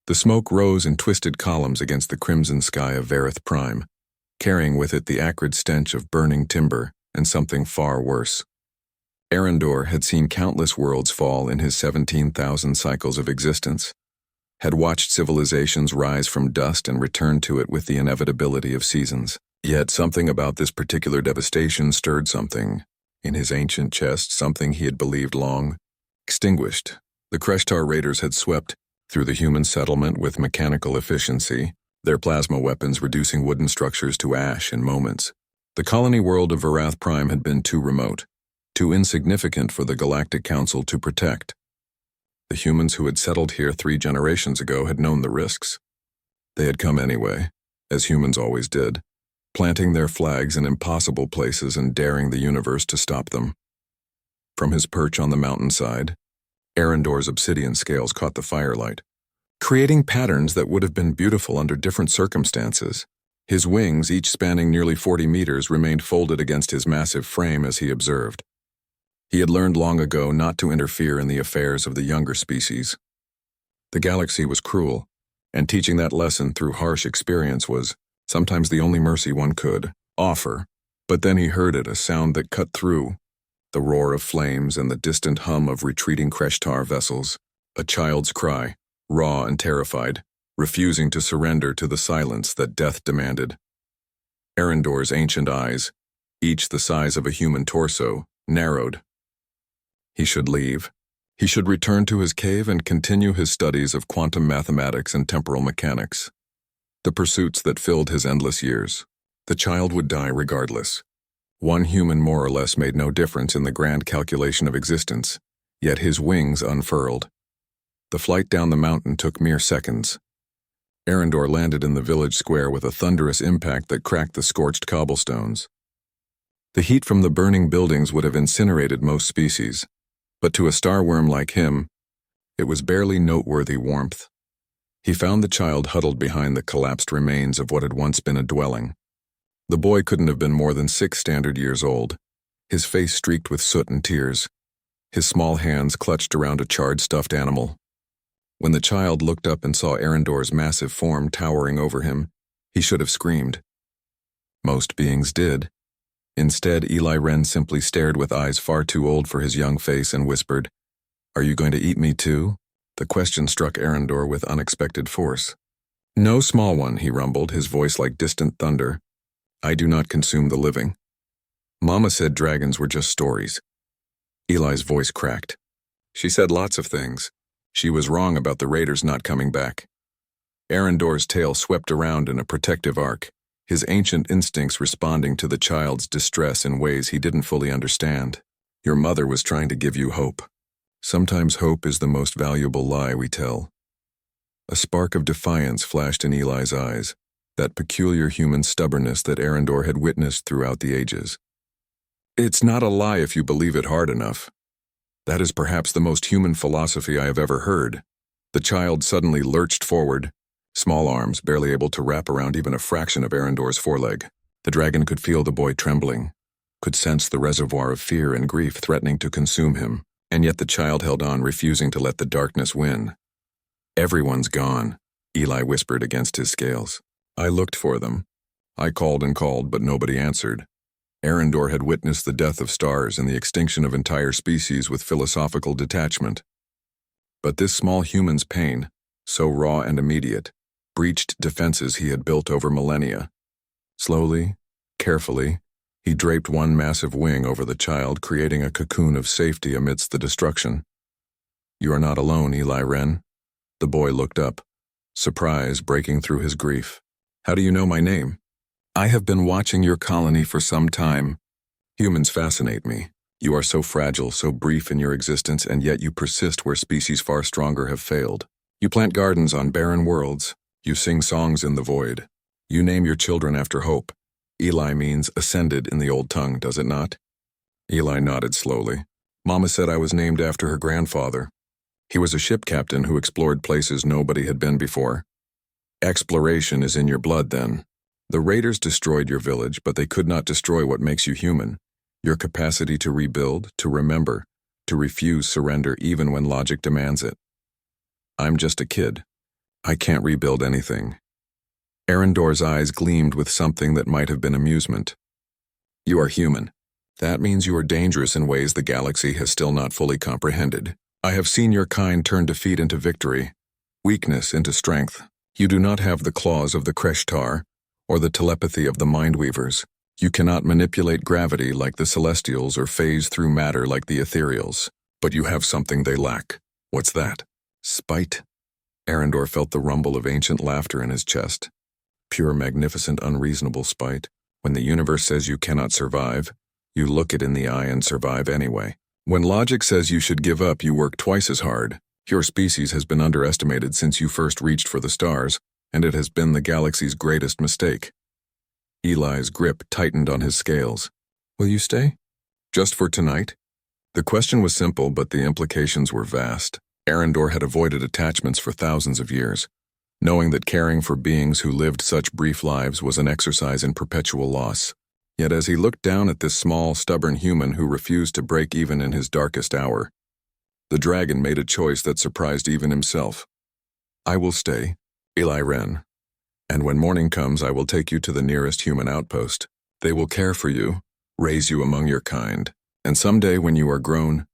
The smoke rose in twisted columns against the crimson sky of Vareth Prime, carrying with it the acrid stench of burning timber and something far worse. Arendor had seen countless worlds fall in his 17,000 cycles of existence, had watched civilizations rise from dust and return to it with the inevitability of seasons. Yet something about this particular devastation stirred something in his ancient chest, something he had believed long extinguished. The Kreshtar raiders had swept through the human settlement with mechanical efficiency, their plasma weapons reducing wooden structures to ash in moments. The colony world of Vareth Prime had been too remote, too insignificant for the Galactic Council to protect. The humans who had settled here 3 generations ago had known the risks. They had come anyway, as humans always did, planting their flags in impossible places and daring the universe to stop them. From his perch on the mountainside, Arendor's obsidian scales caught the firelight, creating patterns that would have been beautiful under different circumstances. His wings, each spanning nearly 40 meters, remained folded against his massive frame as he observed. He had learned long ago not to interfere in the affairs of the younger species. The galaxy was cruel, and teaching that lesson through harsh experience was sometimes the only mercy one could offer. But then he heard it, a sound that cut through the roar of flames and the distant hum of retreating Kreshtar vessels, a child's cry, raw and terrified, refusing to surrender to the silence that death demanded. Arendor's ancient eyes, each the size of a human torso, narrowed. He should leave. He should return to his cave and continue his studies of quantum mathematics and temporal mechanics, the pursuits that filled his endless years. The child would die regardless. One human more or less made no difference in the grand calculation of existence, yet his wings unfurled. The flight down the mountain took mere seconds. Arendor landed in the village square with a thunderous impact that cracked the scorched cobblestones. The heat from the burning buildings would have incinerated most species, but to a starworm like him, it was barely noteworthy warmth. He found the child huddled behind the collapsed remains of what had once been a dwelling. The boy couldn't have been more than 6 standard years old, his face streaked with soot and tears, his small hands clutched around a charred stuffed animal. When the child looked up and saw Arendor's massive form towering over him, he should have screamed. Most beings did. Instead, Eli Wren simply stared with eyes far too old for his young face and whispered, "Are you going to eat me too?" The question struck Arendor with unexpected force. "No, small one," he rumbled, his voice like distant thunder. "I do not consume the living. Mama said dragons were just stories." Eli's voice cracked. "She said lots of things. She was wrong about the raiders not coming back." Arendor's tail swept around in a protective arc, his ancient instincts responding to the child's distress in ways he didn't fully understand. "Your mother was trying to give you hope. Sometimes hope is the most valuable lie we tell." A spark of defiance flashed in Eli's eyes, that peculiar human stubbornness that Arendor had witnessed throughout the ages. "It's not a lie if you believe it hard enough. That is perhaps the most human philosophy I have ever heard." The child suddenly lurched forward, small arms barely able to wrap around even a fraction of Arendor's foreleg. The dragon could feel the boy trembling, could sense the reservoir of fear and grief threatening to consume him, and yet the child held on, refusing to let the darkness win. "Everyone's gone," Eli whispered against his scales. "I looked for them. I called and called, but nobody answered." Arendor had witnessed the death of stars and the extinction of entire species with philosophical detachment. But this small human's pain, so raw and immediate, breached defenses he had built over millennia. Slowly, carefully, he draped one massive wing over the child, creating a cocoon of safety amidst the destruction. "You are not alone, Eli Wren." The boy looked up, surprise breaking through his grief. "How do you know my name?" "I have been watching your colony for some time. Humans fascinate me. You are so fragile, so brief in your existence, and yet you persist where species far stronger have failed. You plant gardens on barren worlds. You sing songs in the void. You name your children after hope. Eli means ascended in the old tongue, does it not?" Eli nodded slowly. "Mama said I was named after her grandfather. He was a ship captain who explored places nobody had been before." "Exploration is in your blood, then. The raiders destroyed your village, but they could not destroy what makes you human. Your capacity to rebuild, to remember, to refuse surrender even when logic demands it." "I'm just a kid. I can't rebuild anything. Arendor's eyes gleamed with something that might have been amusement. You are human. That means you are dangerous in ways the galaxy has still not fully comprehended. I have seen your kind turn defeat into victory, weakness into strength. You do not have the claws of the Kreshtar, or the telepathy of the Mindweavers. You cannot manipulate gravity like the Celestials or phase through matter like the Ethereals. But you have something they lack. What's that? Spite? Arendor felt the rumble of ancient laughter in his chest. Pure, magnificent, unreasonable spite. When the universe says you cannot survive, you look it in the eye and survive anyway. When logic says you should give up, you work twice as hard. Your species has been underestimated since you first reached for the stars, and it has been the galaxy's greatest mistake. Eli's grip tightened on his scales. Will you stay? Just for tonight? The question was simple, but the implications were vast. Arendor had avoided attachments for thousands of years, knowing that caring for beings who lived such brief lives was an exercise in perpetual loss. Yet as he looked down at this small, stubborn human who refused to break even in his darkest hour, the dragon made a choice that surprised even himself. I will stay, Eli Wren, and when morning comes I will take you to the nearest human outpost. They will care for you, raise you among your kind, and someday when you are grown,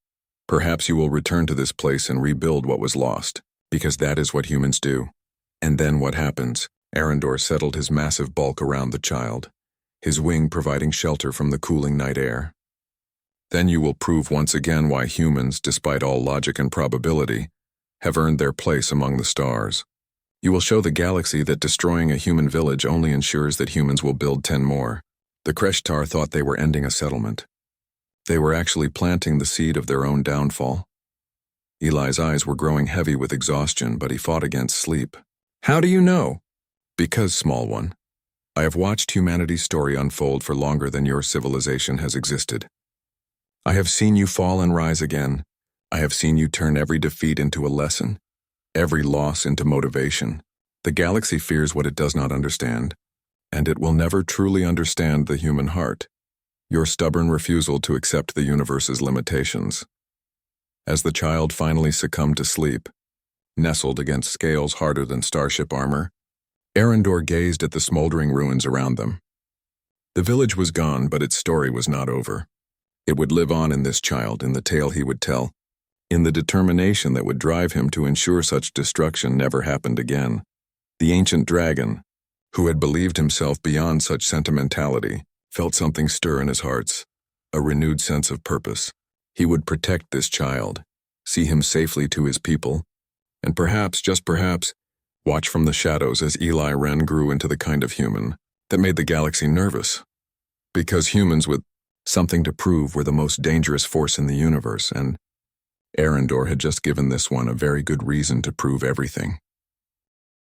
perhaps you will return to this place and rebuild what was lost, because that is what humans do. And then what happens? Arendor settled his massive bulk around the child, his wing providing shelter from the cooling night air. Then you will prove once again why humans, despite all logic and probability, have earned their place among the stars. You will show the galaxy that destroying a human village only ensures that humans will build 10 more. The Kreshtar thought they were ending a settlement. They were actually planting the seed of their own downfall. Eli's eyes were growing heavy with exhaustion, but he fought against sleep. How do you know? Because, small one, I have watched humanity's story unfold for longer than your civilization has existed. I have seen you fall and rise again. I have seen you turn every defeat into a lesson, every loss into motivation. The galaxy fears what it does not understand, and it will never truly understand the human heart. Your stubborn refusal to accept the universe's limitations. As the child finally succumbed to sleep, nestled against scales harder than starship armor, Arendor gazed at the smoldering ruins around them. The village was gone, but its story was not over. It would live on in this child, in the tale he would tell, in the determination that would drive him to ensure such destruction never happened again. The ancient dragon, who had believed himself beyond such sentimentality, felt something stir in his heart, a renewed sense of purpose. He would protect this child, see him safely to his people, and perhaps, just perhaps, watch from the shadows as Eli Wren grew into the kind of human that made the galaxy nervous. Because humans with something to prove were the most dangerous force in the universe, and Arendor had just given this one a very good reason to prove everything.